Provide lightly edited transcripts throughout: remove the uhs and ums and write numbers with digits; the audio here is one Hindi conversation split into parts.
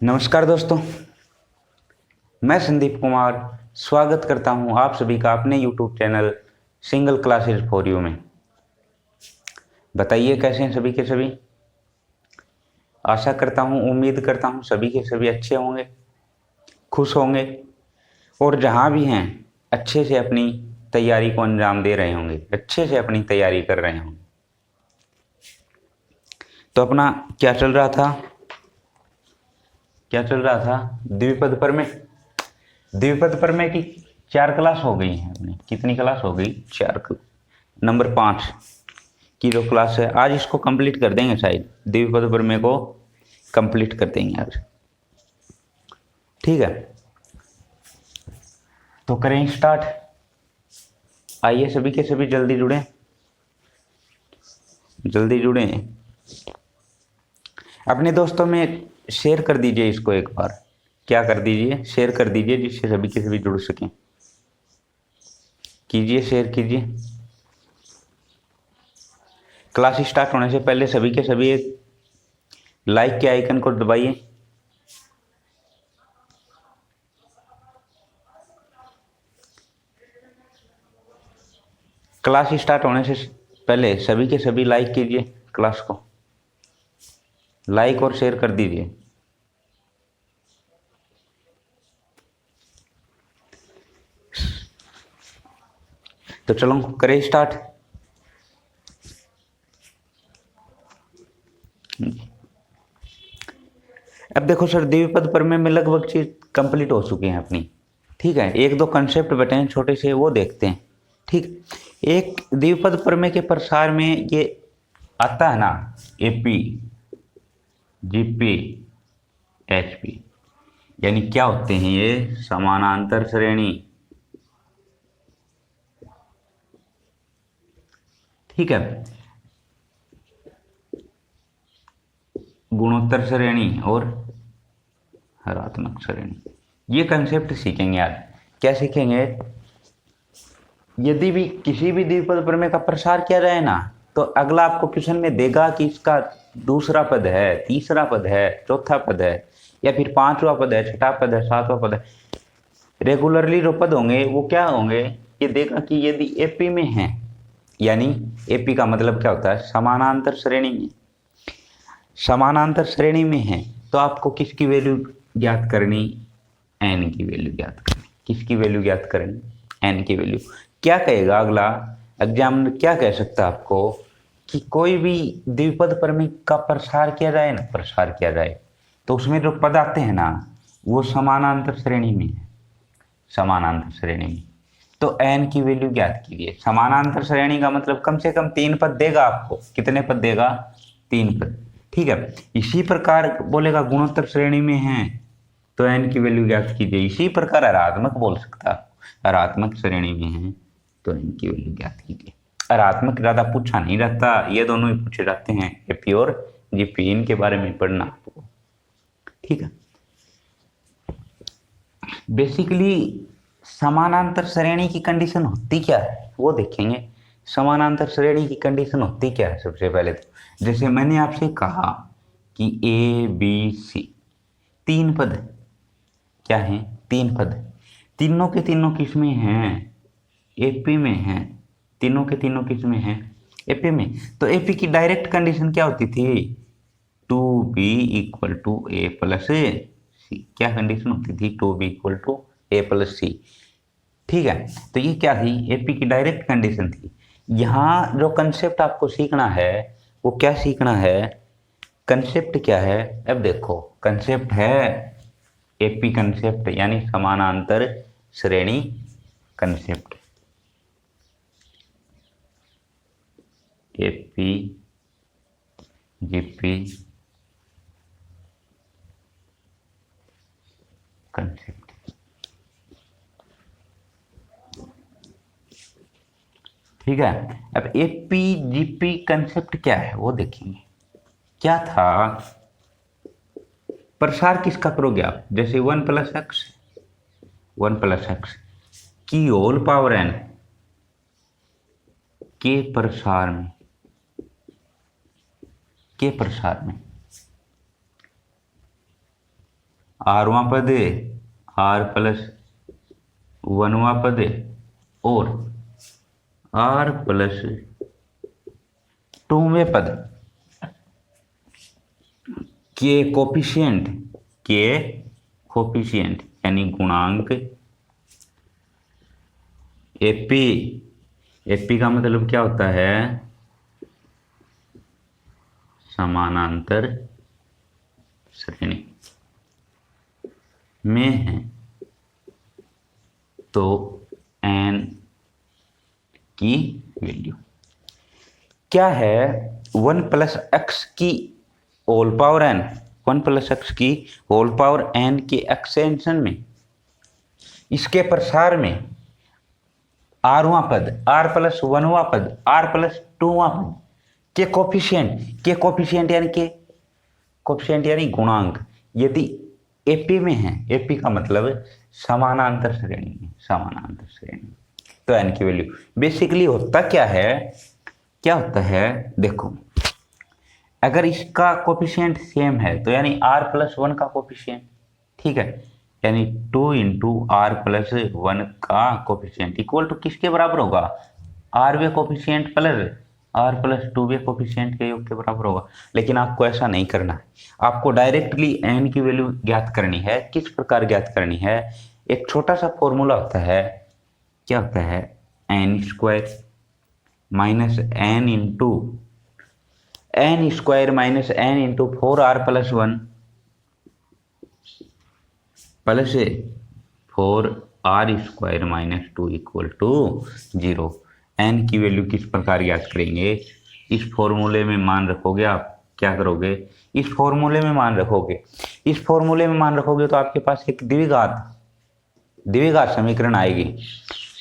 नमस्कार दोस्तों, मैं संदीप कुमार स्वागत करता हूं आप सभी का अपने YouTube channel single classes for you में। बताइए कैसे हैं सभी के सभी। आशा करता हूं, उम्मीद करता हूं सभी के सभी अच्छे होंगे, खुश होंगे और जहां भी हैं अच्छे से अपनी तैयारी को अंजाम दे रहे होंगे, अच्छे से अपनी तैयारी कर रहे होंगे। तो अपना क्या चल रहा था द्विपद प्रमेय। द्विपद प्रमेय की 4 क्लास हो गई है अपनी। कितनी क्लास हो गई? 4 नंबर 5 की जो क्लास है, आज इसको कंप्लीट कर देंगे। शायद द्विपद प्रमेय को कंप्लीट कर देंगे आज। ठीक है, तो करें स्टार्ट। आइए सभी के सभी जल्दी जुड़े अपने दोस्तों में शेयर कर दीजिए इसको। एक बार क्या कर दीजिए, शेयर कर दीजिए, जिससे सभी के सभी जुड़ सकें। कीजिए, शेयर कीजिए। क्लास स्टार्ट होने से पहले सभी के सभी एक लाइक के आइकन को दबाइए। क्लास स्टार्ट होने से पहले सभी के सभी लाइक कीजिए, क्लास को लाइक और शेयर कर दीजिए। तो चलो करें स्टार्ट। अब देखो सर, द्विपद प्रमेय में लगभग चीज कंप्लीट हो चुकी है अपनी। ठीक है, एक दो कंसेप्ट बचे हैं छोटे से, वो देखते हैं। ठीक, एक द्विपद प्रमेय के प्रसार में ये आता है ना, एपी, जीपी, एचपी, यानी क्या होते हैं ये? समानांतर श्रेणी। ठीक है, गुणोत्तर श्रेणी और हरात्मक श्रेणी। ये कंसेप्ट सीखेंगे आज। क्या सीखेंगे? यदि भी किसी भी द्विपद प्रमेय का प्रसार किया जाए ना, तो अगला आपको क्वेश्चन में देगा कि इसका दूसरा पद है, तीसरा पद है, चौथा पद है, या फिर पांचवा पद है, छठा पद है, सातवां पद है। रेगुलरली जो पद होंगे वो क्या होंगे? ये देगा कि यदि एपी में है, यानी एपी का मतलब क्या होता है? समानांतर श्रेणी में। समानांतर श्रेणी में है तो आपको किसकी वैल्यू ज्ञात करनी? एन की वैल्यू ज्ञात करनी। किसकी वैल्यू ज्ञात करनी? एन की वैल्यू। क्या कहेगा अगला एग्जामिनर? क्या कह सकता है आपको कि कोई भी द्विपद प्रमेय का प्रसार किया जाए ना, प्रसार किया जाए तो उसमें जो पद आते हैं ना, वो समानांतर श्रेणी में है। समानांतर श्रेणी में तो एन की वैल्यू ज्ञात कीजिए। समानांतर श्रेणी का मतलब कम से कम 3 पद देगा आपको। कितने पद देगा? 3 पद। ठीक है, इसी प्रकार बोलेगा गुणोत्तर श्रेणी में है तो एन की वैल्यू ज्ञात कीजिए। इसी प्रकार हरात्मक बोल सकता है, हरात्मक श्रेणी में है तो एन की वैल्यू ज्ञात कीजिए। हरात्मक ज्यादा पूछा नहीं रहता, ये दोनों ही पूछे जाते हैं, एपी और जीपी। इनके बारे में पढ़ना आपको। ठीक है, बेसिकली समानांतर श्रेणी की कंडीशन होती क्या है वो देखेंगे। समानांतर श्रेणी की कंडीशन होती क्या है? सबसे पहले तो जैसे मैंने आपसे कहा कि ए बी सी 3 पद क्या हैं? 3 पद। तीनों के तीनों किसमें हैं? एपी में हैं। तीनों के तीनों किसमें हैं? एपी में। तो एपी की डायरेक्ट कंडीशन क्या होती थी? 2b equal to A plus C. क्या कंडीशन होती थी? 2b equal to A plus C. ठीक है, तो ये क्या थी? एपी की डायरेक्ट कंडीशन थी। यहाँ जो कंसेप्ट आपको सीखना है वो क्या सीखना है? कंसेप्ट क्या है? अब देखो, कंसेप्ट है एपी कंसेप्ट, यानी समानांतर श्रेणी कंसेप्ट। AP GP concept. ठीक है, अब एपी जीपी कंसेप्ट क्या है वो देखेंगे। क्या था? प्रसार किसका करोगे आप? जैसे 1 प्लस एक्स, 1 प्लस एक्स की होल पावर एन के प्रसार में, के प्रसार में आरवां पद आर प्लस वनवां पद और आर प्लस टूवें पद के कोफिशिएंट यानी गुणांक एपी का मतलब क्या होता है? समानांतर श्रेणी में है तो n की वैल्यू क्या है? 1 प्लस एक्स की whole power n, 1 plus x की होल पावर n के एक्सटेंशन में इसके प्रसार में आरवां पद आर प्लस वनवां पद आर प्लस टूवां पद के कोफिशिएंट यानी गुणांक यदि एपी में है, एपी का मतलब समानांतर श्रेणी तो n की वैल्यू बेसिकली होता क्या है देखो, अगर इसका कोफिशिएंट सेम है तो यानी r प्लस 1 का कोफिशिएंट, ठीक है, यानी 2 इंटू आर प्लस 1 का कोफिशिएंट इक्वल टू किसके बराबर होगा? आरवे coefficient plus R plus 2 coefficient के योग के बराबर होगा। लेकिन आपको ऐसा नहीं करना है, आपको डायरेक्टली n की वैल्यू ज्ञात करनी है। किस प्रकार ज्ञात करनी है? एक छोटा सा फॉर्मूला होता है, क्या होता है? n square minus n into n square minus n into 4r plus 1 plus 4r square minus 2 equal to 0। n की वैल्यू किस प्रकार ज्ञात करेंगे? इस फॉर्मूले में मान रखोगे, आप क्या करोगे? इस फॉर्मूले में मान रखोगे तो आपके पास एक द्विघात समीकरण आएगी।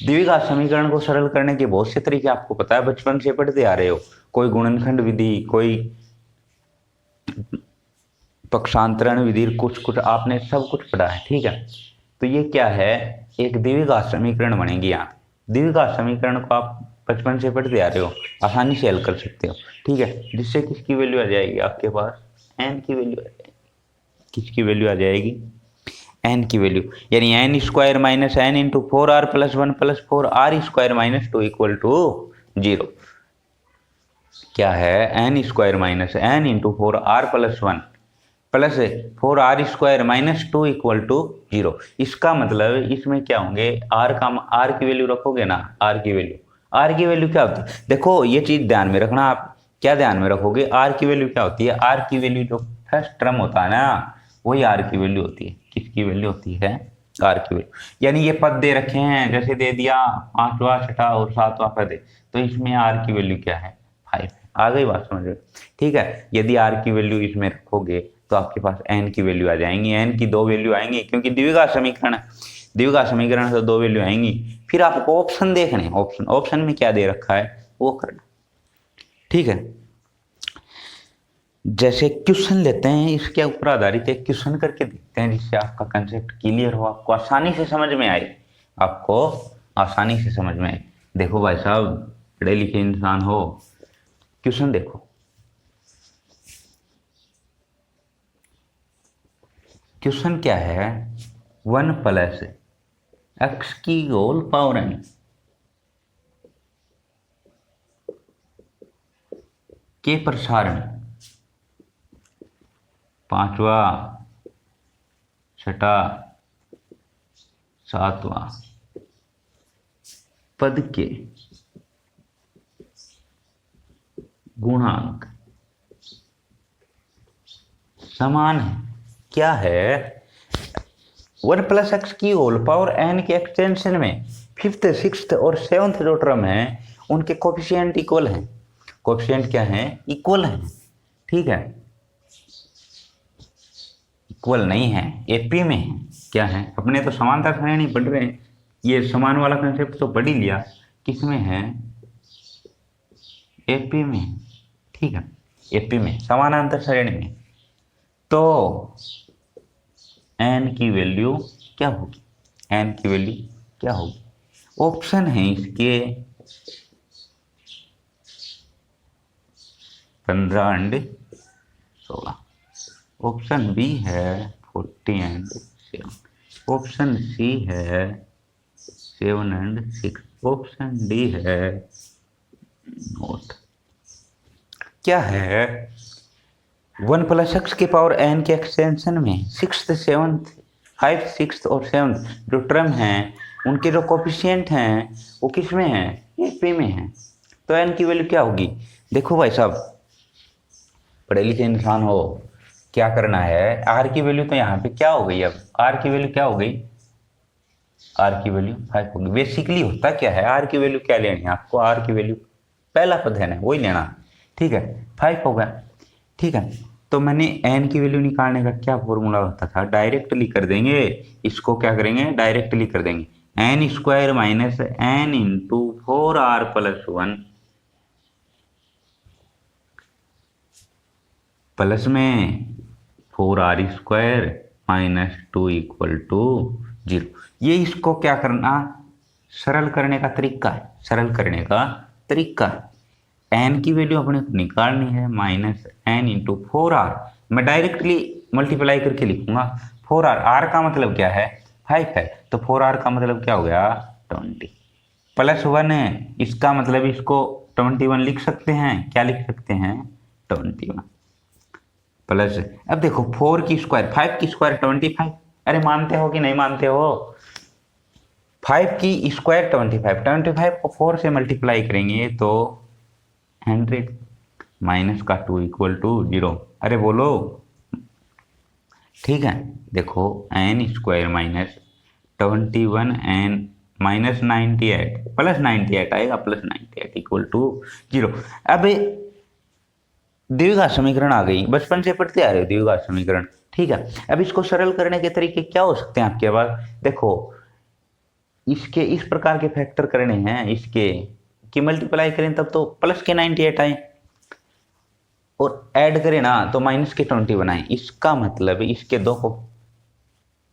द्विघात समीकरण को सरल करने के बहुत से तरीके आपको पता है, बचपन से पढ़ते आ रहे हो। कोई गुणनखंड विधि, कोई पक्षांतरण विधि, कुछ आपने सब कुछ पढ़ा है, ठीक है। तो ये क्या है? एक द्विघात समीकरण बनेगी। यहाँ द्विघात समीकरण को आप बचपन से पढ़ते आ रहे हो, आसानी से हल कर सकते हो, ठीक है। जिससे किसकी वैल्यू आ जाएगी आपके पास? n की वैल्यू आ जाएगी। किसकी वैल्यू आ जाएगी? n की वैल्यू, यानी n square minus n into 4r plus 1 plus 4r square minus 2 equal to 0। क्या है? n square minus n into 4r plus 1 plus 4r square minus 2 equal to 0। इसका मतलब इसमें क्या होंगे? r की वैल्यू रखोगे ना, r की वैल्यू क्या होती है? देखो ये चीज ध्यान में रखना। आप क्या ध्यान में रखोगे? r की वैल्यू क्या होती है? r की वैल्यू जो फर्स्ट टर्म होता है ना, वही r की वैल्यू होती है। किसकी वैल्यू होती है? r की वैल्यू। यानी ये पद दे रखे हैं, जैसे दे दिया 5वां 6वां और 7वां पद है, तो इसमें r की वैल्यू क्या है? 5 है। आ गई बात समझ में? ठीक है। यदि r की वैल्यू इसमें रखोगे तो आपके पास n की वैल्यू आ जाएंगी। n की 2 वैल्यू आएंगी, क्योंकि द्विघात समीकरण से 2 वैल्यू आएंगी। फिर आपको ऑप्शन देखने, ऑप्शन में क्या दे रखा है वो करना, ठीक है। जैसे क्वेश्चन लेते हैं, इसके ऊपर आधारित एक क्वेश्चन करके देखते हैं, जिससे आपका कंसेप्ट क्लियर हो, आपको आसानी से समझ में आए। देखो भाई साहब, पढ़े लिखे इंसान हो, क्वेश्चन देखो। क्वेश्चन क्या है? 1 प्लस एक्स की होल पावर n के प्रसार में 5वां 6वां 7वां पद के गुणांक समान है। क्या है? 1 प्लस एक्स की होल पावर n के एक्सटेंशन में 5th 6th और 7th जो टर्म है उनके कोफिशिएंट इक्वल हैं। कोफिशिएंट क्या है? इक्वल हैं, ठीक है। इक्वल नहीं है, एपी में है। क्या है? अपने तो समानता श्रेणी पढ़ रहे हैं, ये समान वाला कंसेप्ट तो पढ़ ही लिया। किसमें है? एपी में, ठीक है। एपी में समानांतर श्रेणी में, तो n की वैल्यू क्या होगी? ऑप्शन है इसके 15 और 16। ऑप्शन बी है 40 एंड 7। ऑप्शन सी है 7 एंड 6। ऑप्शन डी है नोट। क्या है 1 प्लस एक्स की पावर एन के एक्सटेंशन में 6th 7th 5 6th और 7th जो टर्म हैं उनके जो कोफिशिएंट हैं वो किस में है, एपी में है। तो एन की वैल्यू क्या होगी। देखो भाई साहब, पढ़े लिखे इंसान हो, क्या करना है, आर की वैल्यू तो यहाँ पे क्या हो गई, अब आर की वैल्यू क्या हो गई, आर की वैल्यू 5 होगी। बेसिकली होता क्या है, आर की वैल्यू क्या लेनी है आपको, आर की वैल्यू पहला पद है ना वही लेना, ठीक है 5 होगा, ठीक है। तो मैंने एन की वैल्यू निकालने का क्या फॉर्मूला होता था, डायरेक्टली कर देंगे, इसको क्या करेंगे डायरेक्टली कर देंगे, n square minus n into 4r plus 1 plus में 4r square minus 2 equal to 0। ये इसको क्या करना, सरल करने का तरीका है, सरल करने का तरीका। एन की वैल्यू अपने को निकालनी है, माइनस एन इंटू 4r, मैं डायरेक्टली मल्टीप्लाई करके लिखूंगा 4r, r का मतलब क्या है 5 है, तो 4r का मतलब क्या हो गया 20 प्लस 1 है, इसका मतलब इसको 21 लिख सकते हैं, क्या लिख सकते हैं 21 प्लस, अब देखो 4 की स्क्वायर 5 की स्क्वायर 25, अरे मानते हो कि नहीं मानते हो, 5 की स्क्वायर 25 को 4 से मल्टीप्लाई करेंगे तो 100 माइनस का 2 इक्वल टू 0, अरे बोलो, ठीक है। देखो n square minus 21 n minus 98 plus 98 आएगा, प्लस 98 इक्वल टू 0। अब द्विघात समीकरण आ गई, बचपन से पढ़ते आ रहे हो द्विघात समीकरण, ठीक है। अब इसको सरल करने के तरीके क्या हो सकते हैं आपके पास, देखो इसके इस प्रकार के फैक्टर करने हैं, इसके कि मल्टीप्लाई करें तब तो प्लस के 98 आए और ऐड करें ना तो माइनस के 20 बनाए, इसका मतलब इसके दो को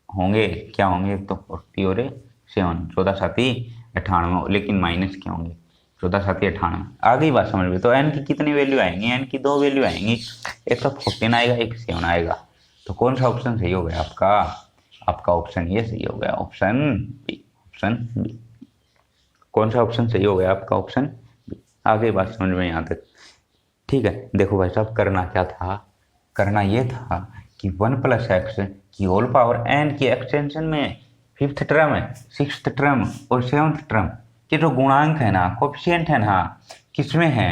होंगे, क्या होंगे तो 40 और 7, 14 साथी 98, लेकिन माइनस क्या होंगे 14 साथी 98। आ गई बात समझ में। तो एन की कितनी वैल्यू आएंगी, एन की दो वैल्यू आएंगी, एक तो 14 आएगा, एक 7 आएगा। तो कौन सा ऑप्शन सही हो गया आपका, आपका ऑप्शन ये सही हो गया, ऑप्शन बी, ऑप्शन बी। कौन सा ऑप्शन सही हो गया आपका, ऑप्शन बी। आ गई बात समझ में यहाँ तक, ठीक है। देखो भाई साहब करना क्या था, करना ये था कि 1 प्लस एक्स की होल पावर एन की एक्सटेंशन में 5th टर्म है, 6th टर्म और 7th टर्म के जो गुणांक है ना, कोफिशिएंट है ना, किसमें है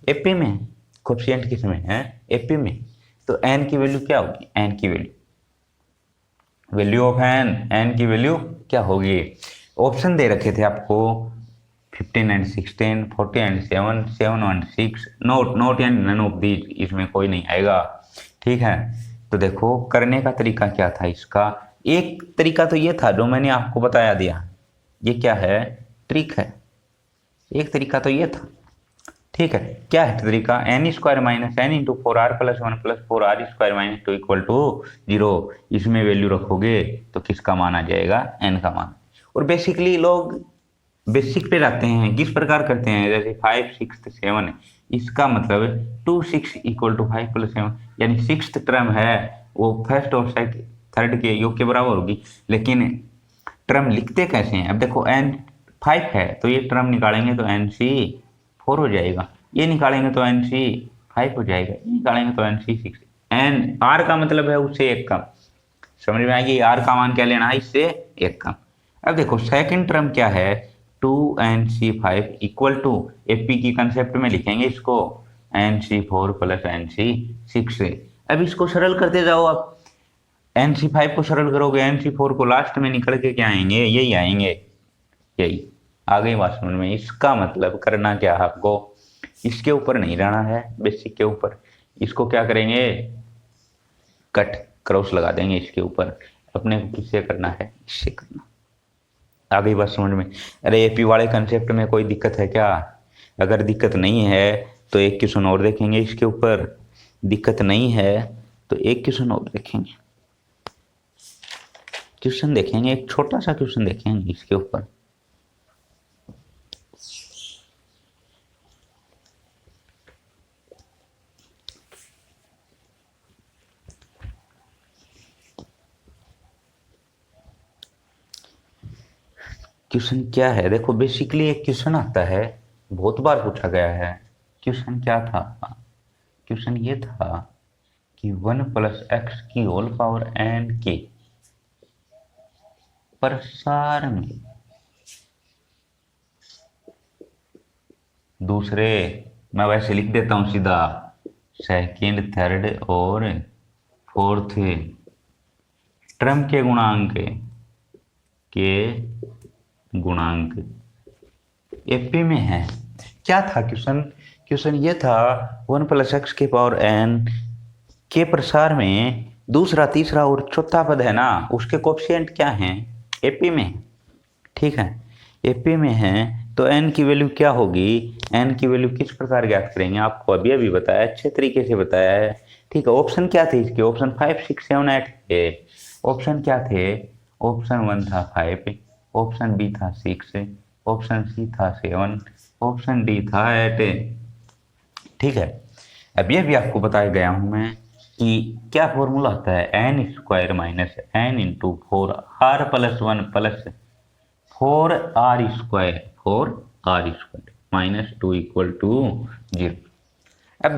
एपी में, कोफिशिएंट किसमें है एपी में। तो एन की वैल्यू क्या होगी, एन की वैल्यू ऑफ एन, एन की वैल्यू क्या होगी। ऑप्शन दे रखे थे आपको 15 एंड 16, 40 एंड 7, 7 एंड 6, नोट एंड नन ऑफ दीज, इसमें कोई नहीं आएगा, ठीक है। तो देखो करने का तरीका क्या था इसका, एक तरीका तो ये था जो मैंने आपको बताया दिया, ये क्या है ट्रिक है, एक तरीका तो ये था, ठीक है। क्या है तरीका, n square minus n into 4r plus 1 plus 4r square minus 2 equal to 0, इसमें वैल्यू रखोगे तो किसका मान आ जाएगा, एन का मान। और बेसिकली लोग बेसिक पे जाते हैं, किस प्रकार करते हैं, जैसे 5 6 7 है, इसका मतलब 2 6 इक्वल टू 5 प्लस 7, यानी 6th टर्म है वो फर्स्ट और सेकंड थर्ड के योग के बराबर होगी, लेकिन टर्म लिखते कैसे हैं, अब देखो एन 5 है तो ये टर्म निकालेंगे तो एन सी 4 हो जाएगा, ये निकालेंगे तो एन सी 5 हो जाएगा, ये निकालेंगे तो एन सी 6, एन आर का मतलब है उससे एक कम, समझ में आएगी, आर का मान क्या लेना है, इससे एक कम। अब देखो सेकंड टर्म क्या है, 2nc5 इक्वल टू एपी की कंसेप्ट में लिखेंगे इसको nc4 प्लस nc6। अब इसको सरल करते जाओ आप, nc5 को सरल करोगे nc4 को लास्ट में निकल के क्या आएंगे, यही आएंगे, यही आ गई बात समझ में। इसका मतलब करना क्या है आपको, इसके ऊपर नहीं रहना है, बेसिक के ऊपर, इसको क्या करेंगे कट क्रॉस लगा देंगे इसके ऊपर, अपने को किससे करना है, इससे करना। आ गई बात समझ में। अरे एपी वाले कंसेप्ट में कोई दिक्कत है क्या, अगर दिक्कत नहीं है तो एक क्वेश्चन और देखेंगे इसके ऊपर, दिक्कत नहीं है तो एक क्वेश्चन और देखेंगे, क्वेश्चन देखेंगे, एक छोटा सा क्वेश्चन देखेंगे इसके ऊपर। क्वेश्चन क्या है, देखो बेसिकली एक क्वेश्चन आता है, बहुत बार पूछा गया है। क्वेश्चन क्या था? क्वेश्चन ये था कि 1 + x की होल पावर n के प्रसार में दूसरे, मैं वैसे लिख देता हूं सीधा, सेकंड, थर्ड और फोर्थ टर्म के गुणांक एपी में है। क्या था क्वेश्चन? क्वेश्चन ये था 1 + x की पावर n के प्रसार में दूसरा, तीसरा और चौथा पद है ना, उसके कोफिशिएंट क्या हैं? एपी में। ठीक है, एपी में है तो n की वैल्यू क्या होगी? n की वैल्यू किस प्रकार ज्ञात करेंगे? आपको अभी अभी बताया, अच्छे तरीके से बताया है। ठीक है, ऑप्शन क्या थे इसके? ऑप्शन 5, 6, 7, 8 थे। ऑप्शन क्या थे? ऑप्शन 1 था 5, ऑप्शन बी था 6, ऑप्शन सी था 7, ऑप्शन डी था 8। ठीक है, अब ये भी आपको बताया गया हूं मैं कि क्या फॉर्मूला होता है, n² - n × 4r+1 + 4r² -2 = 0। अब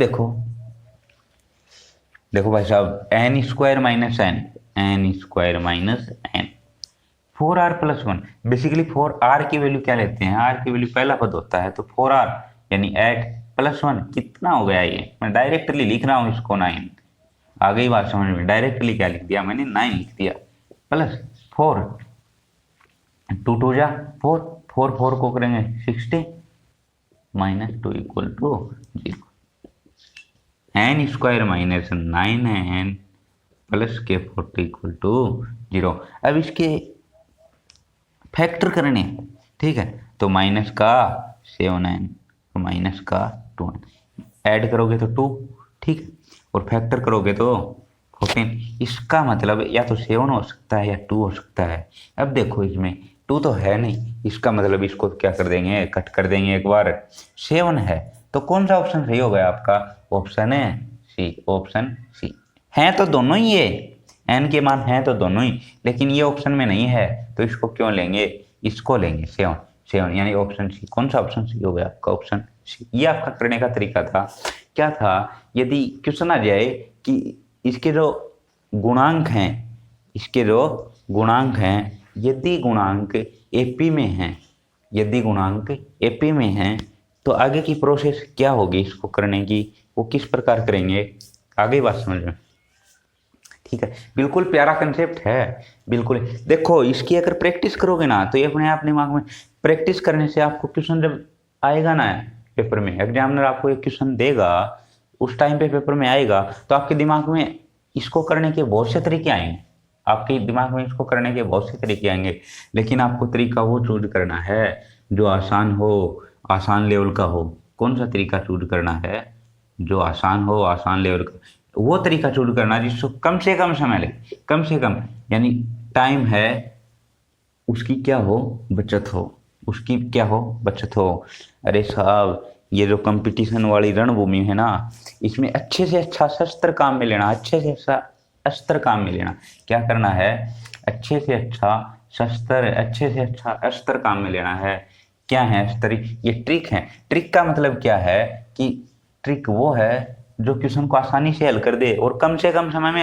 देखो भाई साहब, n² - n 4r+1, basically 4r की वैल्यू क्या लेते हैं? r की वैल्यू पहला पद होता है, तो 4r यानी 8 + 1 कितना हो गया? ये मैं डायरेक्टली लिख रहा हूं इसको 9। आ गई बात समझ में? डायरेक्टली क्या लिख दिया मैंने? 9 लिख दिया, प्लस 4, 2 2 जा 4, 4 4 को करेंगे 60 -2 = 0। n² - 9n + के 40 = 0। अब इसके फैक्टर करने, ठीक है, तो माइनस का 7n, माइनस का 2n, ऐड करोगे तो 2, ठीक है, और फैक्टर करोगे तो 14। इसका मतलब या तो 7 हो सकता है या 2 हो सकता है। अब देखो इसमें 2 तो है नहीं, इसका मतलब इसको क्या कर देंगे? कट कर देंगे एक बार। 7 है तो कौन सा ऑप्शन सही हो गया आपका? ऑप्शन है सी, ऑप्शन सी। है तो दोनों ही है, n के मान हैं तो दोनों ही, लेकिन ये ऑप्शन में नहीं है तो इसको क्यों लेंगे? इसको लेंगे 7 7, यानी ऑप्शन सी। कौन सा ऑप्शन सी हो गया आपका? Option C. ये आपका करने का तरीका था। क्या था? यदि क्वेश्चन आ जाए कि इसके जो गुणांक हैं, यदि गुणांक एपी में हैं, तो आगे की प्रोसेस क्या होगी इसको करने की? वो किस प्रकार करेंगे? आगे बात समझ में? ठीक है, बिल्कुल प्यारा कंसेप्ट है, बिल्कुल। देखो इसकी अगर प्रैक्टिस करोगे ना तो ये अपने आप दिमाग में, प्रैक्टिस करने से आपको क्वेश्चन जब आएगा ना पेपर में, एग्जामिनर आपको एक क्वेश्चन देगा, उस टाइम पे पेपर में आएगा, तो आपके दिमाग में इसको करने के बहुत से तरीके आएंगे, लेकिन आपको तरीका वो चूज करना है जो आसान हो, आसान लेवल का हो। कौन सा तरीका चूज करना है? जो आसान हो, आसान लेवल का, वो तरीका चूज करना जिसको कम से कम समय लगे, कम से कम, यानी टाइम है उसकी क्या हो? बचत हो। अरे साहब, ये जो कंपटीशन वाली रणभूमि है ना, इसमें अच्छे से अच्छा अस्त्र काम में लेना, क्या करना है? अच्छे से अच्छा अस्त्र काम में लेना है। क्या है अस्त्र? ये ट्रिक है। ट्रिक का मतलब क्या है कि ट्रिक वो है जो क्वेश्चन को आसानी से हल कर दे और कम से कम समय में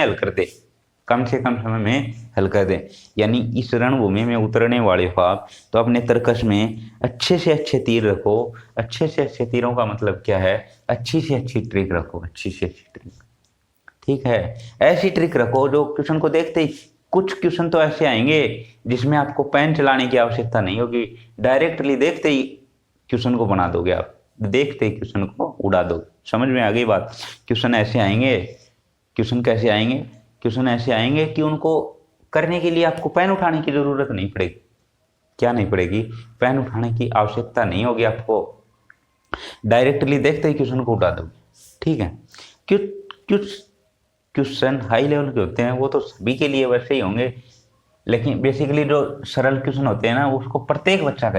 हल कर दे। यानी इस रणभूमि में उतरने वाले हो आप, तो अपने तर्कश में अच्छे से अच्छे तीर रखो। अच्छे से अच्छे तीरों का मतलब क्या है? अच्छी से अच्छी ट्रिक रखो, ठीक है। ऐसी ट्रिक रखो जो क्वेश्चन को देखते ही, कुछ क्वेश्चन तो ऐसे आएंगे जिसमें आपको पेन चलाने की आवश्यकता नहीं होगी, डायरेक्टली देखते ही क्वेश्चन को बना दोगे आप, देखते ही क्वेश्चन को उड़ा दोगे। समझ में आ गई बात? क्वेश्चन ऐसे आएंगे, क्वेश्चन ऐसे आएंगे कि उनको करने के लिए आपको पेन उठाने की जरूरत नहीं पड़ेगी। क्या नहीं पड़ेगी? पेन उठाने की आवश्यकता नहीं होगी आपको, डायरेक्टली देखते ही क्वेश्चन को उठा दोगे, ठीक है। क्वेश्चन हाई लेवल के होते हैं वो तो सभी के लिए वैसे ही होंगे, लेकिन बेसिकली जो सरल क्वेश्चन होते हैं ना उसको प्रत्येक बच्चा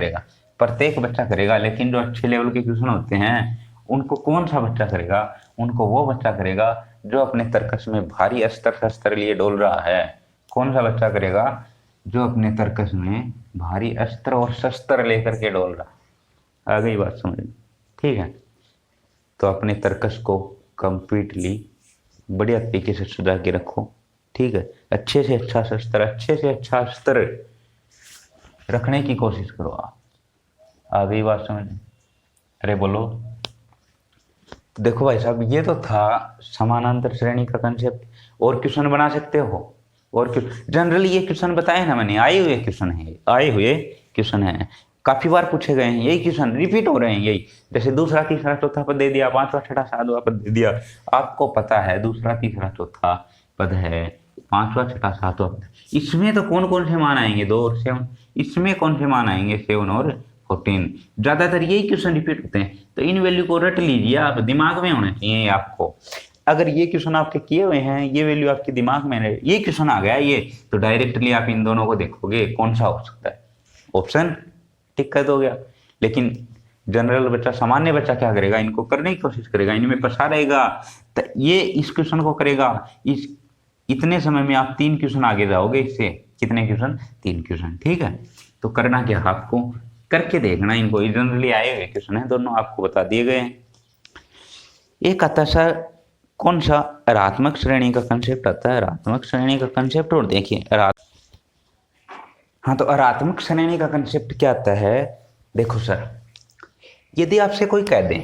करेगा, लेकिन जो अच्छे लेवल के क्वेश्चन होते हैं उनको कौन सा बच्चा करेगा? उनको वो बच्चा करेगा जो अपने तर्कश में भारी अस्त्र शस्त्र लिए डोल रहा है। कौन सा बच्चा करेगा? जो अपने तर्कश में भारी अस्त्र और शस्त्र लेकर के डोल रहा। आ गई बात समझ में? ठीक है, तो अपने तर्कश को कंप्लीटली बढ़िया तरीके से सजा के रखो। ठीक है, अच्छे से अच्छा शस्त्र, अच्छे से अच्छा अस्त्र रखने की कोशिश करो आप। आ गई बात समझ में? अरे बोलो। देखो भाई साहब, ये तो था समानांतर श्रेणी का कंसेप्ट। और क्वेश्चन बना सकते हो, और जनरली ये क्वेश्चन बताए ना मैंने, आए हुए क्वेश्चन है, आए हुए क्वेश्चन है, काफी बार पूछे गए हैं, यही क्वेश्चन रिपीट हो रहे हैं। यही जैसे दूसरा तीसरा चौथा पद दे दिया, पांचवा छठा सातवां पद दे दिया। आपको पता है दूसरा तीसरा चौथा पद है, पांचवा छठा सातवां पद, इसमें तो कौन कौन से मान आएंगे? 2 और 7। इसमें कौन से मान आएंगे? 7 और 14। ज्यादातर यही क्वेश्चन रिपीट होते हैं, तो इन वैल्यू को रट लीजिए आप, दिमाग में होने चाहिए आपको। अगर ये क्वेश्चन आपके किए हुए हैं, ये वैल्यू आपके दिमाग में है, ये क्वेश्चन आ गया ये, तो डायरेक्टली आप इन दोनों को देखोगे कौन सा हो सकता है, ऑप्शन टिक कर दोगे। लेकिन जनरल बच्चा, सामान्य बच्चा क्या करेगा? इनको करने की कोशिश करेगा, इनमें पसारेगा, तो ये इस क्वेश्चन को करेगा। इस इतने समय में आप 3 क्वेश्चन आगे जाओगे इससे। कितने क्वेश्चन? 3 क्वेश्चन। ठीक है, तो करना क्या आपको, करके देखना इनको। जनरली आए हुए क्वेश्चन है, दोनों आपको बता दिए गए हैं। एक आता सर कौन सा? ऋणात्मक श्रेणी का कंसेप्ट आता है, ऋणात्मक श्रेणी का कंसेप्ट। और देखिए हाँ, तो ऋणात्मक श्रेणी का कंसेप्ट क्या आता है? देखो सर, यदि आपसे कोई कह दे,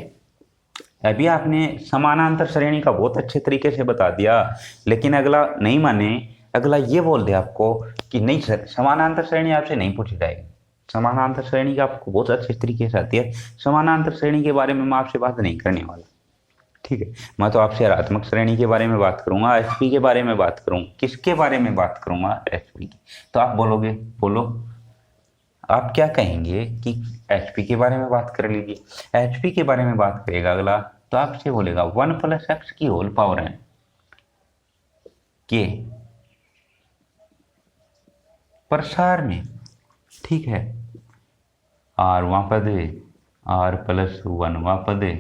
अभी आपने समानांतर श्रेणी का बहुत अच्छे तरीके से बता दिया, लेकिन अगला नहीं माने, अगला ये बोल दे आपको कि नहीं सर, समानांतर श्रेणी आपसे नहीं पूछी जाएगी, समानांतर श्रेणी का आपको बहुत अच्छे तरीके से आती है, समानांतर श्रेणी के बारे में मैं आपसे बात नहीं करने वाला। ठीक है, मैं तो आपसे ऋणात्मक श्रेणी के बारे में बात करूंगा, एचपी के बारे में बात करूंगा। किसके बारे में बात करूंगा? एचपी की। तो आप बोलोगे, बोलो आप क्या कहेंगे कि एचपी के बारे में बात कर लीजिए। एचपी के बारे में बात करेगा अगला, तो आपसे बोलेगा 1 + x की होल पावर n के प्रसार में। ठीक है, r वहां पद है, r+1वां पद है,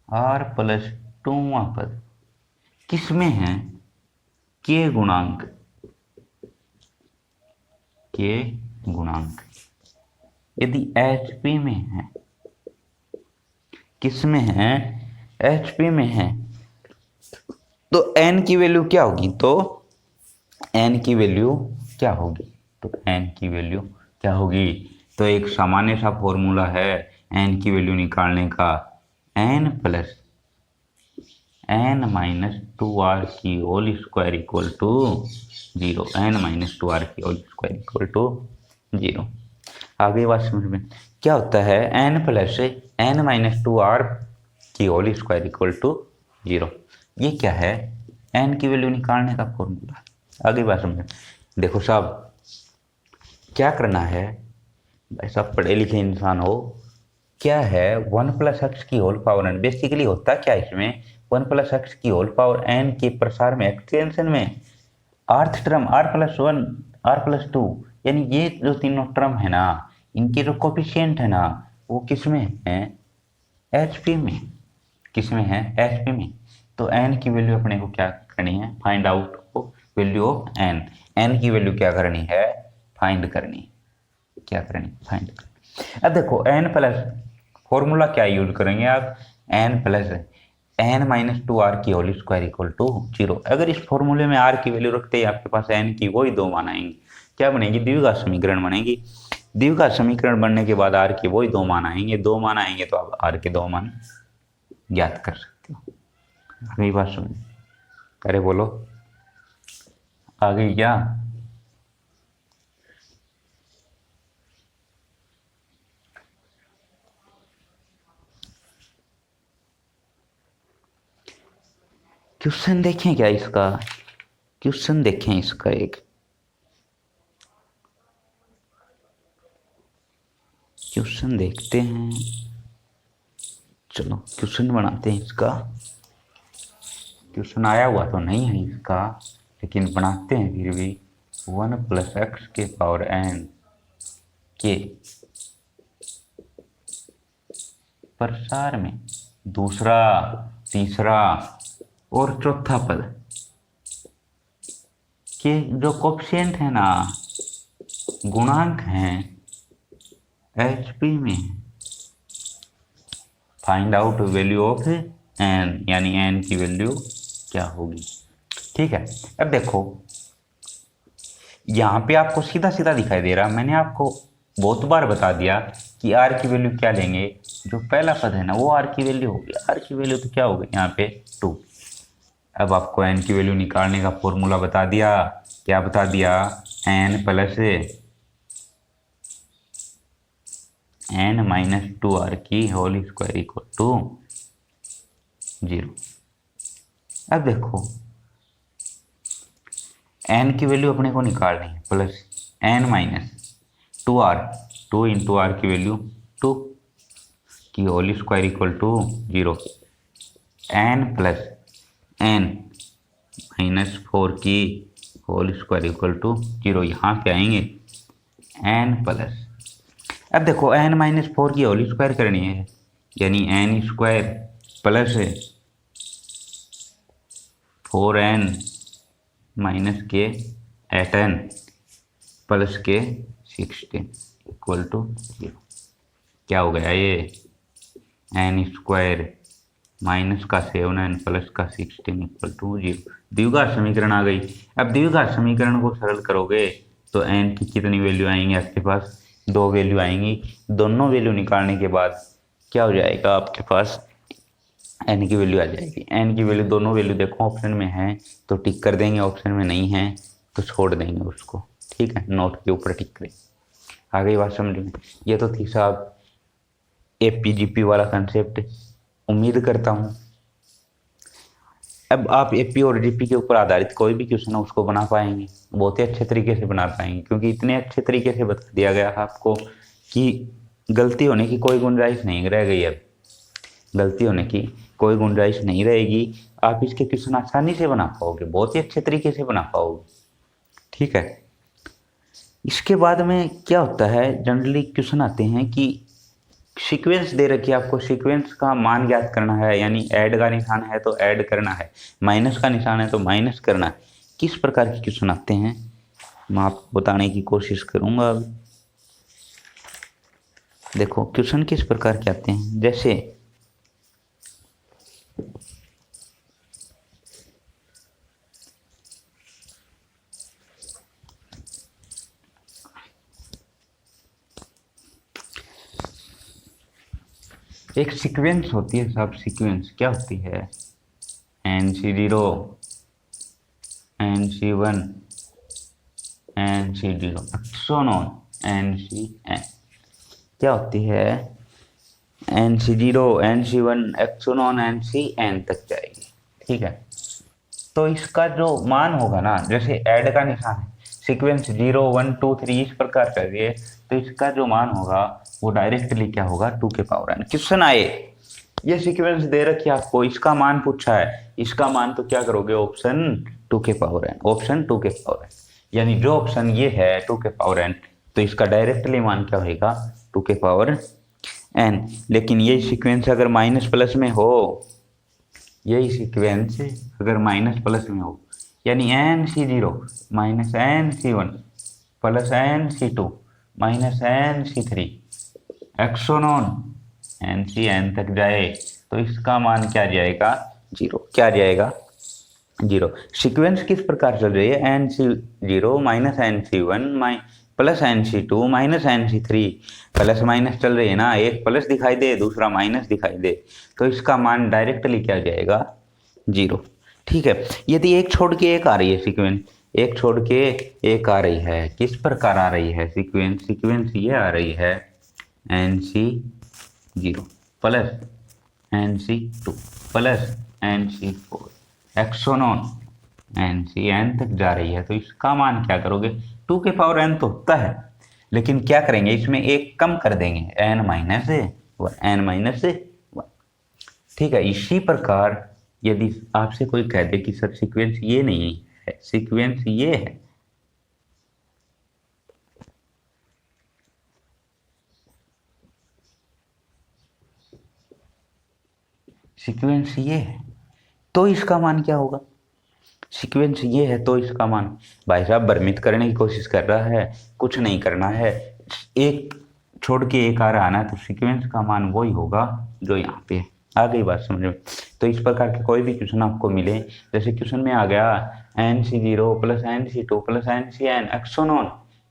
r+2वां पद किसमें है? के गुणांक, के गुणांक यदि एचपी में है, किसमें है? एचपी में है, तो n की वैल्यू क्या होगी? तो n की वैल्यू क्या होगी? तो n की वैल्यू क्या होगी? तो एक सामान्य सा फॉर्मूला है n की वैल्यू निकालने का, n + n-2r की whole square equal to 0, n-2r की होल स्क्वायर इक्वल टू 0। आगे बात समझ में? क्या होता है? n + n-2r की होल स्क्वायर इक्वल टू 0। ये क्या है? n की वैल्यू निकालने का फॉर्मूला। आगे बात समझ में? देखो साहब, क्या करना है, ऐसा पढ़े लिखे इंसान हो, क्या है 1 + x की होल पावर n। बेसिकली होता क्या है इसमें? 1 + x की होल पावर n के प्रसार में, एक्सटेंशन में आर्थ टर्म r+1 r+2, यानी ये जो तीनों टर्म है ना, इनके जो कोफिशिएंट है ना, वो किसमें है? एचपी में। किसमें है? एचपी में। तो n की वैल्यू अपने को क्या करनी है? Find out value of n। n की वैल्यू क्या करनी है? फाइंड करनी। क्या करनी? फाइंड करनी। अब देखो n प्लस फॉर्मूला क्या यूज करेंगे आप? n + n-2r की होल स्क्वायर इक्वल टू 0। अगर इस फॉर्मूले में r की वैल्यू रखते ही आपके पास n की वही 2 मान आएंगे। क्या बनेगी? द्विघात समीकरण बनेगी। द्विघात समीकरण बनने के बाद r के वही 2 मान आएंगे। 2 मान आएंगे तो आप r के 2 मान ज्ञात कर सकते हो। अगली बात सुन, अरे बोलो, आ गई क्या? क्वेश्चन देखें क्या इसका? क्वेश्चन देखें इसका एक। क्वेश्चन देखते हैं, चलो क्वेश्चन बनाते हैं इसका। क्वेश्चन आया हुआ तो नहीं है इसका, लेकिन बनाते हैं फिर भी। 1 + x के पावर n के प्रसार में दूसरा, तीसरा और चौथा पद के जो कोफिशिएंट है ना, गुणांक हैं HP में, find out value of n, यानी एन की वैल्यू क्या होगी। ठीक है, अब देखो यहाँ पे आपको सीधा सीधा दिखाई दे रहा, मैंने आपको बहुत बार बता दिया कि आर की वैल्यू क्या लेंगे, जो पहला पद है ना वो आर की वैल्यू होगी। आर की वैल्यू तो क्या होगी यहाँ पे 2। अब आपको एन की वैल्यू निकालने का फॉर्मूला बता दिया, क्या बता दिया, n plus n minus 2 r की होल स्क्वायर इक्वल टू 0। अब देखो एन की वैल्यू अपने को निकालनी है, plus n minus 2 r, 2 into r की वैल्यू 2 की whole square equal to 0, n plus n minus 4 की होल स्क्वायर इक्वल टू 0। यहाँ पे आएंगे एन प्लस, अब देखो एन माइनस 4 की होल स्क्वायर करनी है, यानी N square plus 4n minus के 8n प्लस के 16 इक्वल टू 0। क्या हो गया ये, एन स्क्वायर माइनस का 7n प्लस का 16 इक्वल टू 0। द्विघात समीकरण आ गई। अब द्विघात समीकरण को सरल करोगे तो एन की कितनी वैल्यू आएंगी आपके पास, 2 वैल्यू आएंगी। दोनों वैल्यू निकालने के बाद क्या हो जाएगा आपके पास, एन की वैल्यू आ जाएगी। एन की वैल्यू, दोनों वैल्यू देखो ऑप्शन में है तो टिक कर देंगे, ऑप्शन में नहीं है तो छोड़ देंगे उसको। ठीक है, नोट के ऊपर टिक करें। आ गई बात समझ में। ये तो थी साहब एपीजीपी वाला कंसेप्ट, उम्मीद करता हूँ अब आप एपी और जीपी के ऊपर आधारित कोई भी क्वेश्चन है उसको बना पाएंगे, बहुत ही अच्छे तरीके से बना पाएंगे, क्योंकि इतने अच्छे तरीके से बता दिया गया है आपको कि गलती होने की कोई गुंजाइश नहीं रह गई। अब गलती होने की कोई गुंजाइश नहीं रहेगी, आप इसके क्वेश्चन आसानी से बना पाओगे, बहुत ही अच्छे तरीके से बना पाओगे। ठीक है, इसके बाद में क्या होता है, जनरली क्वेश्चन आते हैं कि सीक्वेंस दे रखी है आपको, सीक्वेंस का मान ज्ञात करना है, यानी ऐड का निशान है तो ऐड करना है, माइनस का निशान है तो माइनस करना है। किस प्रकार के क्वेश्चन आते हैं मैं आपको बताने की कोशिश करूंगा। अब देखो क्वेश्चन किस प्रकार के आते हैं, जैसे एक सीक्वेंस होती है सब, सीक्वेंस क्या होती है, NC0 NC1 NC0 एक्सोनोन NCN, क्या होती है NC0 NC1 एक्सोनोन NCN तक जाएगी। ठीक है, तो इसका जो मान होगा ना, जैसे ऐड का निशान है, सीक्वेंस 0 1 2 3 इस प्रकार करिए तो इसका जो मान होगा वो डायरेक्टली क्या होगा 2 के पावर n। क्वेश्चन आए ये सीक्वेंस दे रखी है आपको, इसका मान पूछा है, इसका मान तो क्या करोगे, ऑप्शन 2 के पावर n, ऑप्शन 2 के पावर n, यानी जो ऑप्शन ये है 2 के पावर n, तो इसका डायरेक्टली मान क्या होगा 2 के पावर n। लेकिन ये सीक्वेंस अगर माइनस प्लस में हो, यही सीक्वेंस अगर माइनस प्लस में हो, यानी NC0 minus NC1 plus NC2 minus NC3 एक्सोनोन NCN तक जाए तो इसका मान क्या जाएगा 0। क्या जाएगा 0। सीक्वेंस किस प्रकार चल रही है, NC0 minus NC1 plus NC2 minus NC3, plus minus चल रही है ना, एक प्लस दिखाई दे दूसरा माइनस दिखाई दे तो इसका मान डायरेक्टली क्या जाएगा 0। ठीक है, यदि एक छोड़ के एक आ रही है सीक्वेंस, एक छोड़ के एक आ रही है, किस प्रकार आ रही है सीक्वेंस, सीक्वेंस ये आ रही है NC0 plus NC2 plus NC4 एक्सोनोन NCN तक जा रही है तो इसका मान क्या करोगे 2 के पावर n तो होता है, लेकिन क्या करेंगे इसमें एक कम कर देंगे n माइनस वन। ठीक है, इसी प्रकार यदि आपसे कोई कह दे कि सर सीक्वेंस ये नहीं है, सीक्वेंस ये है, सीक्वेंस ये है, तो इसका मान क्या होगा, सीक्वेंस ये है तो इसका मान, भाई साहब भ्रमित करने की कोशिश कर रहा है, कुछ नहीं करना है, एक छोड़ के एक आ रहा है ना, तो सीक्वेंस का मान वही होगा जो यहाँ पे है। आ गई बात समझ में। तो इस प्रकार के कोई भी क्वेश्चन आपको मिले, जैसे क्वेश्चन में आ गया NC0 plus NC2 plus NCN एक्सोनॉन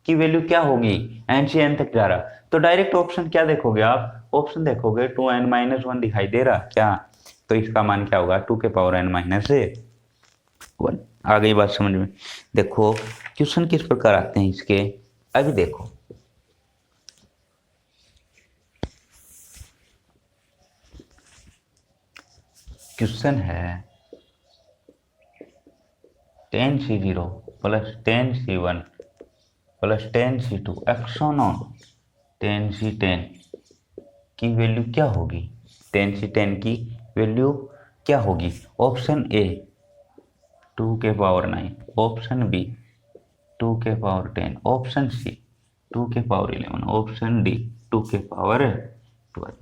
की वैल्यू क्या होगी, NCN तक जा रहा, तो डायरेक्ट ऑप्शन क्या देखोगे आप, ऑप्शन देखोगे 2n-1 दिखाई दे रहा क्या, तो इसका मान क्या होगा 2n-1। आ गई बात समझ में। देखो क्वेश्चन किस प्रकार आते हैं इसके, अभी देखो क्वेश्चन है 10C0 plus 10C1 plus 10C2 एक्सोनॉन 10C10 की वैल्यू क्या होगी, 10C10 की वैल्यू क्या होगी, ऑप्शन ए 2 के पावर 9, ऑप्शन बी 2 के पावर 10, ऑप्शन सी 2 के पावर 11, ऑप्शन डी 2 के पावर 12।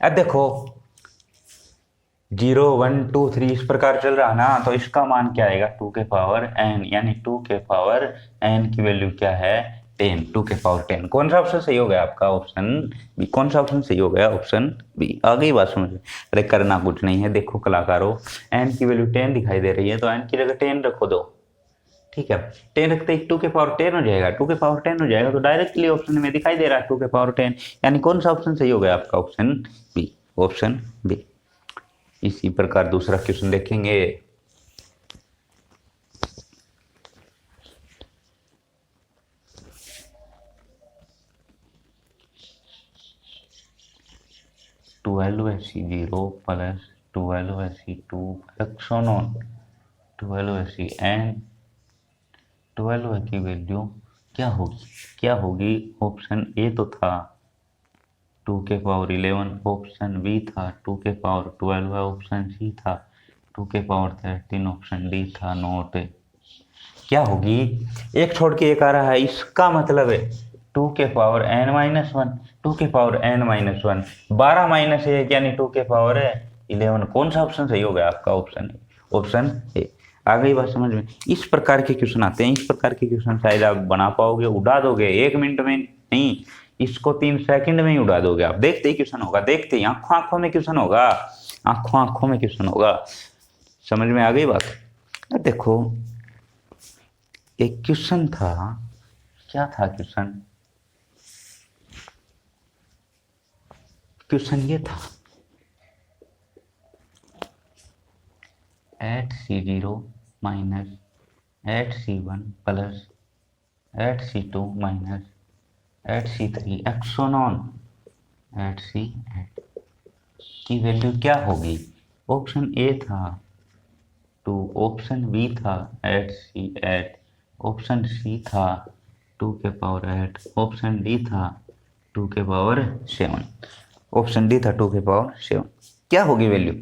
अब देखो 0 1 2 3 इस प्रकार चल रहा ना, तो इसका मान क्या आएगा 2 के पावर n, यानी 2 के पावर n की वैल्यू क्या है 10, 2 के पावर 10। कौन सा ऑप्शन सही हो गया आपका, ऑप्शन बी। कौन सा ऑप्शन सही हो गया, ऑप्शन बी। आ गई बात समझ में। अरे करना कुछ नहीं है, देखो कलाकारों n की वैल्यू 10 दिखाई दे रही है, तो n की जगह 10 रखो दो, ठीक है। 10 रखते ही 2 के पावर 10 हो जाएगा, 2 के पावर 10 हो जाएगा, तो डायरेक्टली ऑप्शन में दिखाई दे रहा है 2 के पावर 10, यानी कौन सा ऑप्शन सही हो गया आपका, ऑप्शन बी, ऑप्शन बी। इसी प्रकार दूसरा क्वेश्चन देखेंगे। (12SC0 प्लस 12SC2 एक्सोनॉन 12SCN 12 की वैल्यू क्या होगी, ऑप्शन ए तो था 2 के पावर 11, ऑप्शन बी था 2 के पावर 12, ऑप्शन सी था 2 के पावर 13, ऑप्शन डी था नोट। क्या होगी, एक छोड़ के एक आ रहा है, इसका मतलब है 2 के पावर n-1, 2 के पावर n-1, 12 माइनस 1 यानी 2 के पावर 11। कौन सा ऑप्शन सही हो गया आपका, ऑप्शन ए, ऑप्शन ए। आ गई बात समझ में। इस प्रकार के क्वेश्चन आते हैं, इस प्रकार के क्वेश्चन शायद आप बना पाओगे, उड़ा दोगे 1 मिनट में नहीं, इसको 3 सेकंड में ही उड़ा दोगे आप। देखते ही क्वेश्चन होगा, देखते ही आंखों आंखों में क्वेश्चन होगा, आंखों आंखों में क्वेश्चन होगा। समझ में आ गई बात। अब देखो एक क्वेश्चन था, क्या था क्वेश्चन, क्वेश्चन ये था 8C0 minus 8C1 plus 8C2 minus 8C3 एक्सोनॉन 8C8 की वैल्यू क्या होगी। ऑप्शन ए था 2, ऑप्शन बी था 8C8, ऑप्शन सी था 2 के पावर 8, ऑप्शन डी था 2 के पावर 7, ऑप्शन डी था 2 के पावर 7। क्या होगी वैल्यू,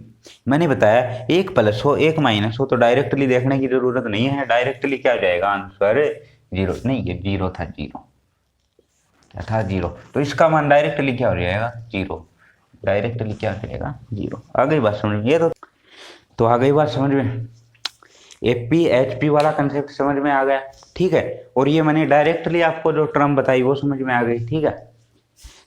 मैंने बताया एक प्लस हो एक माइनस हो तो डायरेक्टली देखने की जरूरत नहीं है, डायरेक्टली क्या हो जाएगा आंसर 0, नहीं ये 0 था, 0 क्या था 0, तो इसका मान डायरेक्टली क्या हो जाएगा 0, डायरेक्टली क्या हो जाएगा 0। आ गई बात समझ में, ये तो आ गई बात समझ में। एपी एचपी वाला कंसेप्ट समझ में आ गया, ठीक है। और ये मैंने डायरेक्टली आपको जो टर्म बताई वो समझ में आ गई, ठीक है।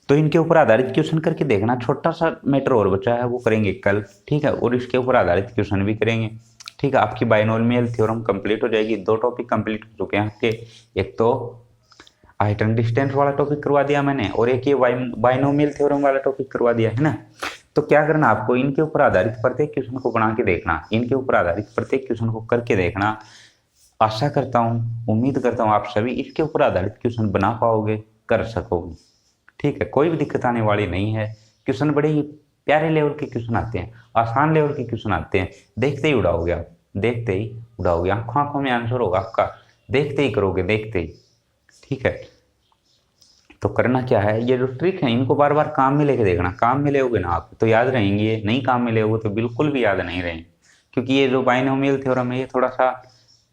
तो इनके ऊपर आधारित क्वेश्चन करके देखना, छोटा सा मैटर और बचा है वो करेंगे कल, ठीक है। और इसके ऊपर आधारित क्वेश्चन भी करेंगे, ठीक है। आपकी बाइनोमियल थ्योरम कंप्लीट हो जाएगी। 2 टॉपिक कंप्लीट हो चुके हैं आपके, एक तो हाइट एंड डिस्टेंस वाला टॉपिक करवा दिया मैंने, और एक ये बाइनोमियल थ्योरम वाला टॉपिक करवा दिया है ना। तो क्या करना आपको, इनके ऊपर आधारित प्रत्येक क्वेश्चन को बना के देखना, इनके ऊपर आधारित प्रत्येक क्वेश्चन को करके देखना। आशा करता हूँ, उम्मीद करता हूँ आप सभी इसके ऊपर आधारित क्वेश्चन बना पाओगे, कर सकोगे, ठीक है। कोई भी दिक्कत आने वाली नहीं है। क्वेश्चन बड़े ही प्यारे लेवल के क्वेश्चन आते हैं, आसान लेवल के क्वेश्चन आते हैं, देखते ही उड़ाओगे आप, देखते ही उड़ाओगे, आंखों आंखों में आंसर होगा आपका, देखते ही करोगे, देखते ही, ठीक है। तो करना क्या है, ये जो ट्रिक है इनको बार बार काम में लेके देखना, काम में लेोगे ना आप तो याद रहेंगे, नहीं काम में लेोगे तो बिल्कुल भी याद नहीं रहेंगे। क्योंकि ये जो बाइनोमियल थ्योरम है ये थोड़ा सा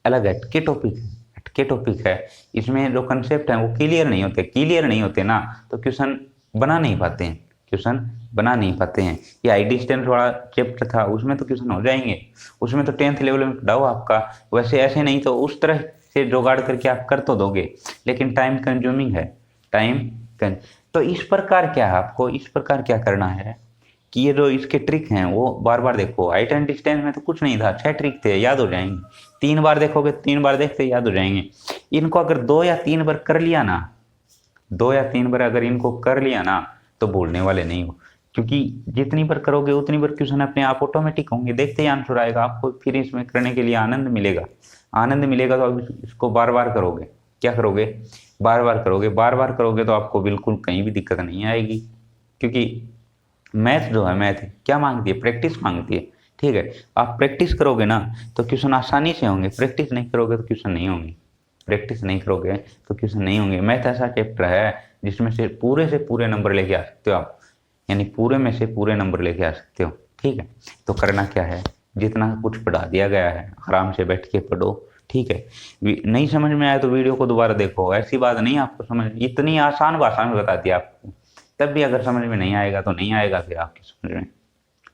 अलग है, हटके टॉपिक है। इसमें जो कंसेप्ट है वो क्लियर नहीं होते ना, तो क्वेश्चन बना नहीं पाते हैं, क्वेश्चन बना नहीं पाते हैं। ये आईडी स्टैंडर्ड वाला चैप्टर था, उसमें तो क्वेश्चन हो जाएंगे, उसमें तो 10th लेवल में पढ़ाओ आपका। वैसे ऐसे नहीं तो उस तरह से जुगाड़ करके आप कर तो दोगे, लेकिन टाइम कंज्यूमिंग है, तो इस प्रकार क्या है, आपको इस प्रकार क्या करना है कि ये जो इसके ट्रिक हैं वो बार बार देखो। हाइट एंड डिस्टेंस में तो कुछ नहीं था, 6 ट्रिक थे, याद हो जाएंगे। 3 बार देखोगे, 3 बार देखते याद हो जाएंगे। इनको अगर 2 या 3 बार कर लिया ना, 2 या 3 बार अगर इनको कर लिया ना, तो भूलने वाले नहीं हो, क्योंकि जितनी बार करोगे उतनी बार क्वेश्चन अपने आप ऑटोमेटिक होंगे, देखते ही आंसर आएगा आपको, फिर इसमें करने के लिए आनंद मिलेगा। आनंद मिलेगा तो आप इसको बार बार करोगे। क्या करोगे? बार बार करोगे। बार बार करोगे तो आपको बिल्कुल कहीं भी दिक्कत नहीं आएगी, क्योंकि मैथ जो है, मैथ क्या मांगती है? प्रैक्टिस मांगती है। ठीक है, आप प्रैक्टिस करोगे ना तो क्वेश्चन आसानी से होंगे, प्रैक्टिस नहीं करोगे तो क्वेश्चन नहीं होंगे, प्रैक्टिस नहीं करोगे तो क्वेश्चन नहीं होंगे। मैथ ऐसा चैप्टर है जिसमें से पूरे नंबर लेके आ सकते हो आप, यानी पूरे में से पूरे नंबर लेके आ सकते हो। ठीक है, तो करना क्या है, जितना कुछ पढ़ा दिया गया है आराम से बैठ के पढ़ो। ठीक है, नहीं समझ में आया तो वीडियो को दोबारा देखो, ऐसी बात नहीं आपको समझ, इतनी आसान भाषा में बता दिया आपको, तब भी अगर समझ में नहीं आएगा तो नहीं आएगा फिर आपकी समझ में।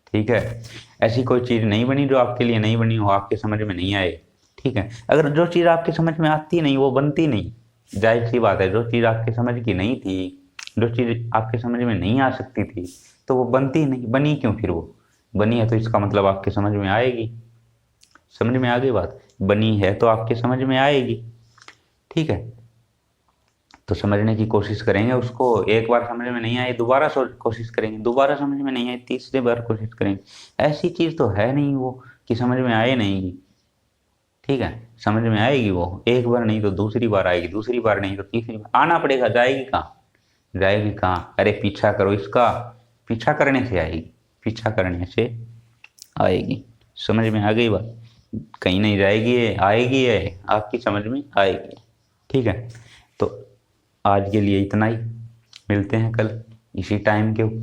ठीक है, ऐसी कोई चीज़ नहीं बनी जो आपके लिए नहीं बनी हो, आपके समझ में नहीं आए। ठीक है, अगर जो चीज़ आपके समझ में आती नहीं वो बनती नहीं, जाहिर सी बात है। जो चीज़ आपके समझ की नहीं थी, जो चीज़ आपके समझ में नहीं आ सकती थी, तो वो बनती नहीं, बनी क्यों फिर? वो बनी है तो इसका मतलब आपके समझ में आएगी। समझ में आ गई बात? बनी है तो आपके समझ में आएगी। ठीक है, तो समझने की कोशिश करेंगे उसको। एक बार समझ में नहीं आई दोबारा कोशिश करेंगे, दोबारा समझ में नहीं आई तीसरी बार कोशिश करेंगे। ऐसी चीज़ तो है नहीं वो कि समझ में आए नहीं। ठीक है, समझ में आएगी वो, एक बार नहीं तो दूसरी बार आएगी, दूसरी बार नहीं तो तीसरी बार आना पड़ेगा। जाएगी कहाँ? जाएगी कहाँ? अरे पीछा करो इसका, पीछा करने से आएगी, पीछा करने से आएगी। समझ में आ गई बात? कहीं नहीं जाएगी, ये आएगी, है आपकी समझ में आएगी। ठीक है, तो आज के लिए इतना ही, मिलते हैं कल इसी टाइम के ऊपर।